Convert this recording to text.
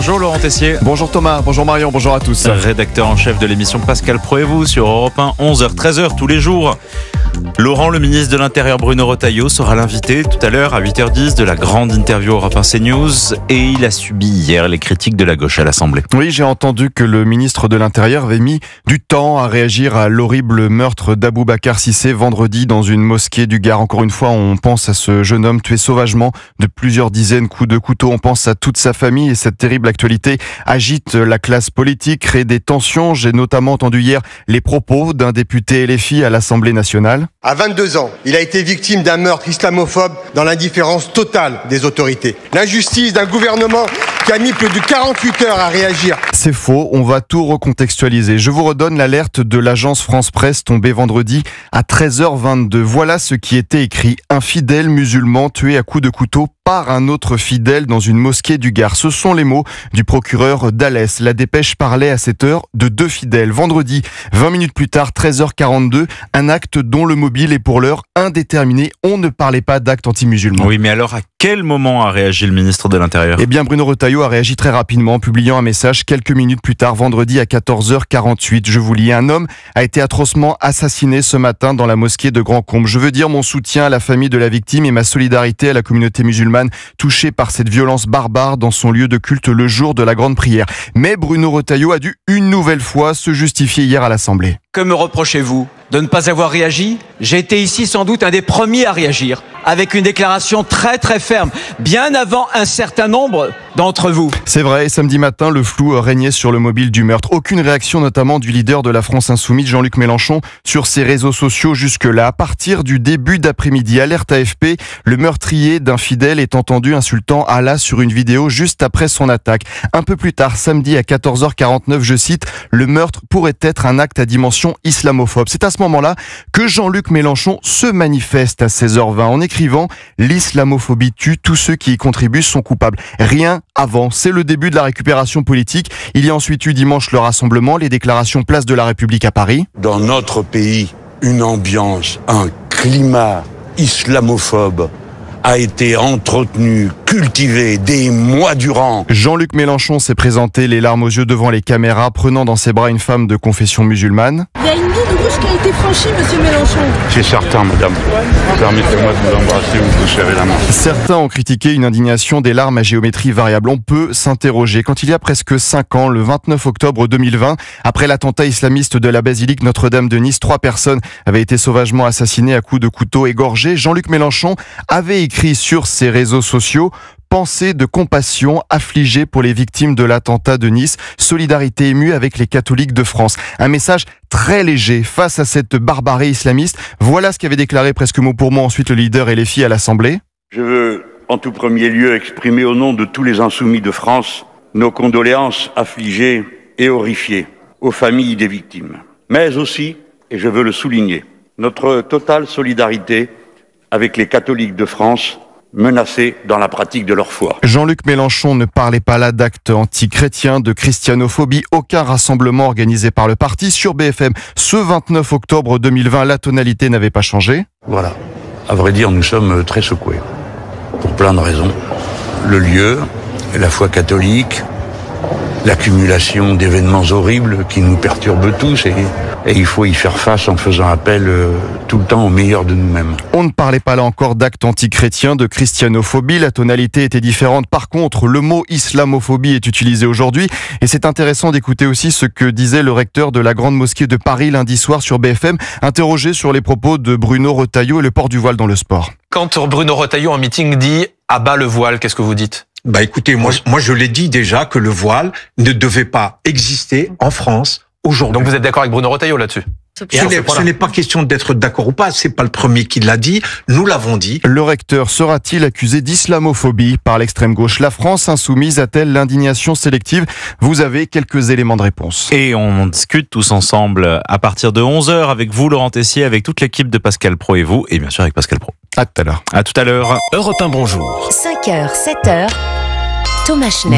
Bonjour Laurent Tessier. Bonjour Thomas, bonjour Marion, bonjour à tous. Rédacteur en chef de l'émission Pascal Pro et vous sur Europe 1, 11h, 13h tous les jours. Laurent, le ministre de l'Intérieur Bruno Retailleau sera l'invité tout à l'heure à 8h10 de la grande interview Europe 1 CNews et il a subi hier les critiques de la gauche à l'Assemblée. Oui, j'ai entendu que le ministre de l'Intérieur avait mis du temps à réagir à l'horrible meurtre d'Aboubacar Cissé vendredi dans une mosquée du Gard. Encore une fois, on pense à ce jeune homme tué sauvagement de plusieurs dizaines coups de couteau. On pense à toute sa famille et cette terrible actualité agite la classe politique, crée des tensions. J'ai notamment entendu hier les propos d'un député LFI à l'Assemblée nationale. À 22 ans, il a été victime d'un meurtre islamophobe dans l'indifférence totale des autorités. L'injustice d'un gouvernement qui a mis plus de 48 heures à réagir. C'est faux, on va tout recontextualiser. Je vous redonne l'alerte de l'agence France Presse tombée vendredi à 13h22. Voilà ce qui était écrit. Un fidèle musulman tué à coups de couteau par un autre fidèle dans une mosquée du Gard. Ce sont les mots du procureur d'Alès. La dépêche parlait à cette heure de 2 fidèles. Vendredi, 20 minutes plus tard, 13h42, un acte dont le mobile est pour l'heure indéterminé. On ne parlait pas d'acte anti-musulman. Oui, mais alors à quel moment a réagi le ministre de l'Intérieur ? Eh bien, Bruno Retailleau a réagi très rapidement en publiant un message quelques minutes plus tard, vendredi à 14h48. Je vous lis, un homme a été atrocement assassiné ce matin dans la mosquée de Grand-Combe. Je veux dire mon soutien à la famille de la victime et ma solidarité à la communauté musulmane touchée par cette violence barbare dans son lieu de culte le jour de la grande prière. Mais Bruno Retailleau a dû une nouvelle fois se justifier hier à l'Assemblée. Que me reprochez-vous ? De ne pas avoir réagi ? J'ai été ici sans doute un des premiers à réagir, avec une déclaration très ferme, bien avant un certain nombre d'entre vous. C'est vrai, samedi matin, le flou régnait sur le mobile du meurtre. Aucune réaction notamment du leader de la France Insoumise, Jean-Luc Mélenchon, sur ses réseaux sociaux jusque-là. À partir du début d'après-midi, alerte AFP, le meurtrier d'un fidèle est entendu insultant Allah sur une vidéo juste après son attaque. Un peu plus tard, samedi à 14h49, je cite, « Le meurtre pourrait être un acte à dimension islamophobe ». C'est à ce moment-là que Jean-Luc Mélenchon se manifeste à 16h20 en écrivant « L'islamophobie tue, tous ceux qui y contribuent sont coupables ». Rien avant, c'est le début de la récupération politique. Il y a ensuite eu dimanche le rassemblement, les déclarations place de la République à Paris. Dans notre pays, une ambiance, un climat islamophobe a été entretenu, cultivé des mois durant. Jean-Luc Mélenchon s'est présenté les larmes aux yeux devant les caméras, prenant dans ses bras une femme de confession musulmane. Il y a une ligne rouge qui a été franchie, monsieur Mélenchon. C'est certain, madame. Permettez-moi de vous embrasser ou de vous serrer la main. Certains ont critiqué une indignation des larmes à géométrie variable. On peut s'interroger. Quand il y a presque 5 ans, le 29 octobre 2020, après l'attentat islamiste de la basilique Notre-Dame de Nice, 3 personnes avaient été sauvagement assassinées à coups de couteau égorgés. Jean-Luc Mélenchon avait écrit sur ses réseaux sociaux « Pensée de compassion, affligée pour les victimes de l'attentat de Nice, solidarité émue avec les catholiques de France ». Un message très léger face à cette barbarie islamiste. Voilà ce qu'avait déclaré presque mot pour mot ensuite le leader LFI à l'Assemblée. Je veux en tout premier lieu exprimer au nom de tous les insoumis de France nos condoléances affligées et horrifiées aux familles des victimes. Mais aussi, et je veux le souligner, notre totale solidarité avec les catholiques de France menacés dans la pratique de leur foi. Jean-Luc Mélenchon ne parlait pas là d'actes anti-chrétiens, de christianophobie, aucun rassemblement organisé par le parti. Sur BFM, ce 29 octobre 2020, la tonalité n'avait pas changé. Voilà. À vrai dire, nous sommes très secoués. Pour plein de raisons. Le lieu, la foi catholique, l'accumulation d'événements horribles qui nous perturbent tous et il faut y faire face en faisant appel tout le temps au meilleur de nous-mêmes. On ne parlait pas là encore d'actes anti-chrétiens, de christianophobie, la tonalité était différente. Par contre, le mot islamophobie est utilisé aujourd'hui et c'est intéressant d'écouter aussi ce que disait le recteur de la grande mosquée de Paris lundi soir sur BFM, interrogé sur les propos de Bruno Retailleau et le port du voile dans le sport. Quand Bruno Retailleau en meeting dit « à bas le voile », qu'est-ce que vous dites ? Bah écoutez, moi je l'ai dit déjà que le voile ne devait pas exister en France aujourd'hui. Donc vous êtes d'accord avec Bruno Retailleau là-dessus ? Ce n'est pas question d'être d'accord ou pas, c'est pas le premier qui l'a dit, nous l'avons dit. Le recteur sera-t-il accusé d'islamophobie par l'extrême gauche ? La France insoumise a-t-elle l'indignation sélective ? Vous avez quelques éléments de réponse. Et on discute tous ensemble à partir de 11h avec vous Laurent Tessier, avec toute l'équipe de Pascal Pro et vous, et bien sûr avec Pascal Pro. À tout à l'heure. À tout à l'heure. Europe 1, bonjour. 5h, 7h, Thomas Schnell.